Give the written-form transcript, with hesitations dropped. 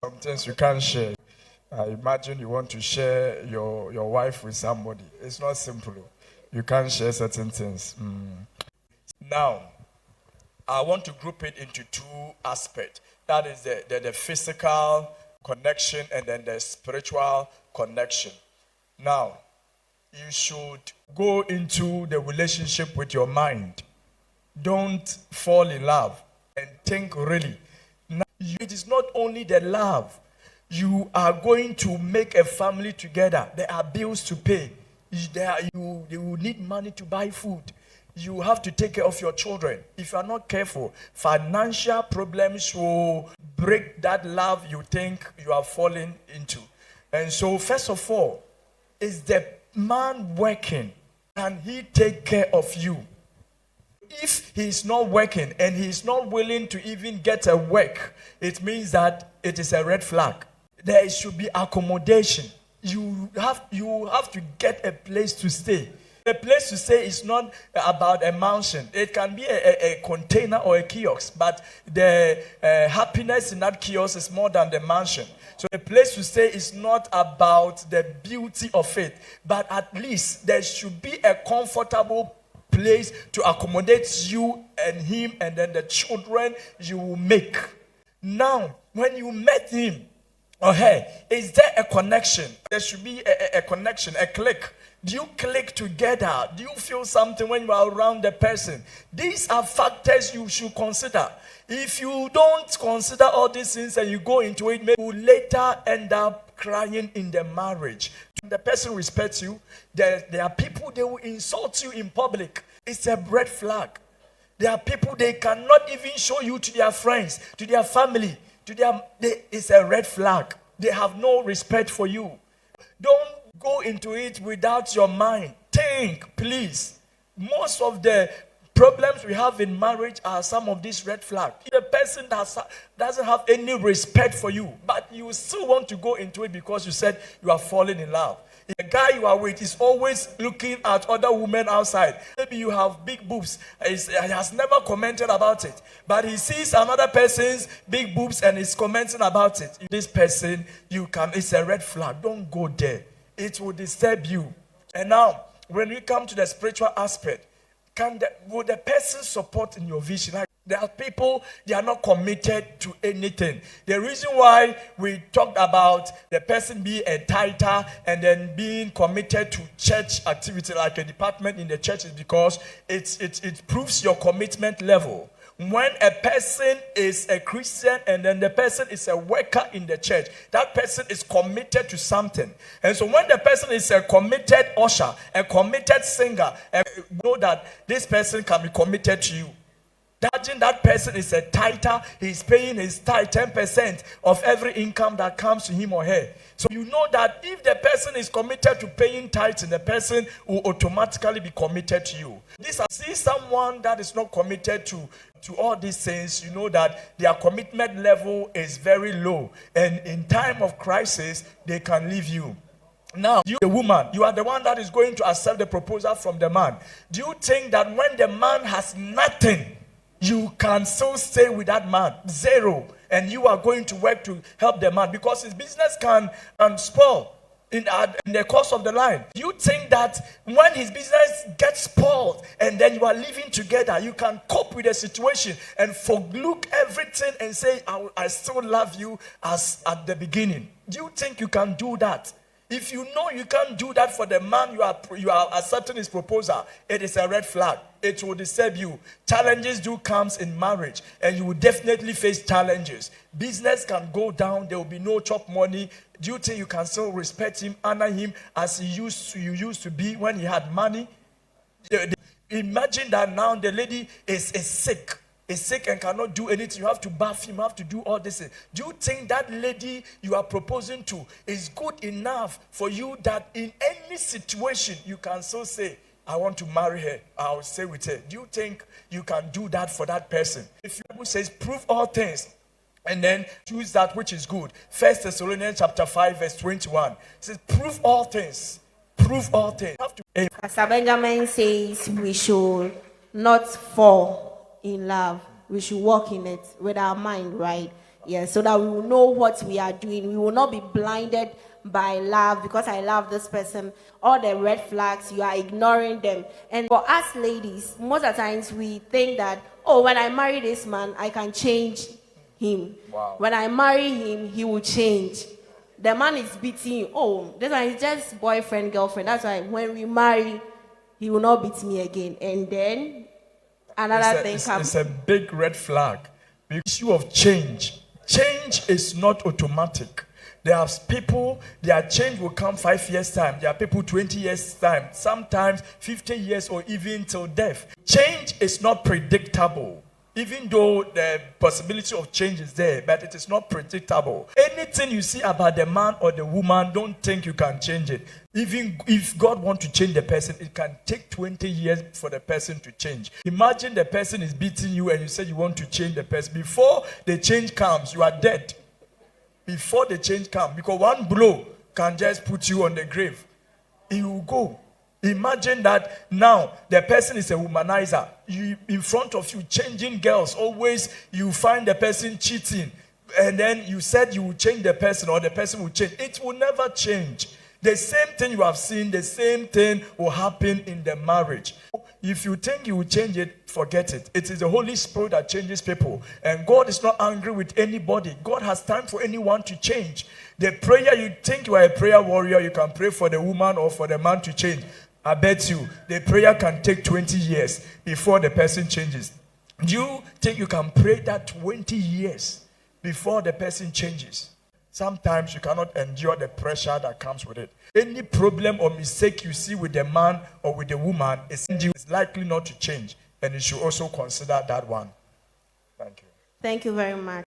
Some things you can't share. Imagine you want to share your wife with somebody. It's not simple. You can't share certain things. Now, I want to group it into two aspects. That is the physical connection and then the spiritual connection. Now, you should go into the relationship with your mind. Don't fall in love and think really. Now, it is not only the love. You are going to make a family together. There are bills to pay. You will need money to buy food. You have to take care of your children. If you are not careful, financial problems will break that love you think you are falling into. And so, first of all, is the man working? Can he take care of you? If he is not working and he is not willing to even get a work, it means that it is a red flag. There should be accommodation. You have to get a place to stay. A place to stay is not about a mansion. It can be a container or a kiosk, but the happiness in that kiosk is more than the mansion. So a place to stay is not about the beauty of it, but at least there should be a comfortable place to accommodate you and him and then the children you will make. Now, when you met him, is there a connection? There should be a connection, a click. Do you click together? Do you feel something when you are around the person? These are factors you should consider. If you don't consider all these things and you go into it, maybe you will later end up crying in the marriage. The person respects you. There are people, they will insult you in public. It's a red flag. There are people, they cannot even show you to their friends, to their family. It's a red flag. They have no respect for you. Don't go into it without your mind. Think, please. Most of the problems we have in marriage are some of these red flags. The person doesn't have any respect for you, but you still want to go into it because you said you are falling in love. The guy you are with is always looking at other women outside. Maybe you have big boobs. He has never commented about it. But he sees another person's big boobs and is commenting about it. This person, it's a red flag. Don't go there. It will disturb you. And now, when we come to the spiritual aspect, will the person support in your vision? There are people, they are not committed to anything. The reason why we talked about the person being a tither and then being committed to church activity like a department in the church is because it proves your commitment level. When a person is a Christian and then the person is a worker in the church, that person is committed to something. And so when the person is a committed usher, a committed singer, know that this person can be committed to you. That person is a tither, he's paying his tithe 10% of every income that comes to him or her. So you know that if the person is committed to paying tithes, the person will automatically be committed to you. See someone that is not committed to all these things, you know that their commitment level is very low. And in time of crisis, they can leave you. Now, you, the woman, you are the one that is going to accept the proposal from the man. Do you think that when the man has nothing, you can still stay with that man, zero, and you are going to work to help the man because his business can spoil in the course of the line? You think that when his business gets spoiled and then you are living together, you can cope with the situation and look everything and say, I still love you as at the beginning? Do you think you can do that? If you know you can't do that for the man you are accepting his proposal, it is a red flag. It will disturb you. Challenges do come in marriage, and you will definitely face challenges. Business can go down. There will be no chop money. Do you think you can still respect him, honor him as you used to be when he had money? Imagine that now the lady is sick. Is sick and cannot do anything. You have to bath him, you have to do all this. Do you think that lady you are proposing to is good enough for you that in any situation you can still say, I want to marry her, I'll stay with her? Do you think you can do that for that person? If the Bible says, prove all things and then choose that which is good. 1 Thessalonians chapter 5 verse 21. It says, prove all things. Prove all things. Pastor Benjamin says we should not fall in love. We should walk in it with our mind, right? Yes, so that we will know what we are doing. We will not be blinded by love because I love this person. All the red flags, you are ignoring them. And for us ladies, most of the times we think that, oh, when I marry this man, I can change him. Wow. When I marry him, he will change. The man is beating you. Oh, this one is just boyfriend, girlfriend. That's why when we marry, he will not beat me again. And then another thing comes. It's a big red flag. The issue of change. Change is not automatic. There are people, their change will come 5 years' time. There are people 20 years' time. Sometimes 50 years or even till death. Change is not predictable. Even though the possibility of change is there, but it is not predictable. Anything you see about the man or the woman, don't think you can change it. Even if God wants to change the person, it can take 20 years for the person to change. Imagine the person is beating you and you say you want to change the person. Before the change comes, you are dead. Before the change comes, because one blow can just put you on the grave. He will go. Imagine that now the person is a womanizer. You in front of you changing girls. Always you find the person cheating. And then you said you will change the person or the person will change. It will never change. The same thing you have seen, the same thing will happen in the marriage. If you think you will change it, forget it. It is the Holy Spirit that changes people. And God is not angry with anybody. God has time for anyone to change. The prayer, you think you are a prayer warrior, you can pray for the woman or for the man to change. I bet you the prayer can take 20 years before the person changes. Do you think you can pray that 20 years before the person changes? Sometimes you cannot endure the pressure that comes with it. Any problem or mistake you see with the man or with the woman is likely not to change. And you should also consider that one. Thank you. Thank you very much.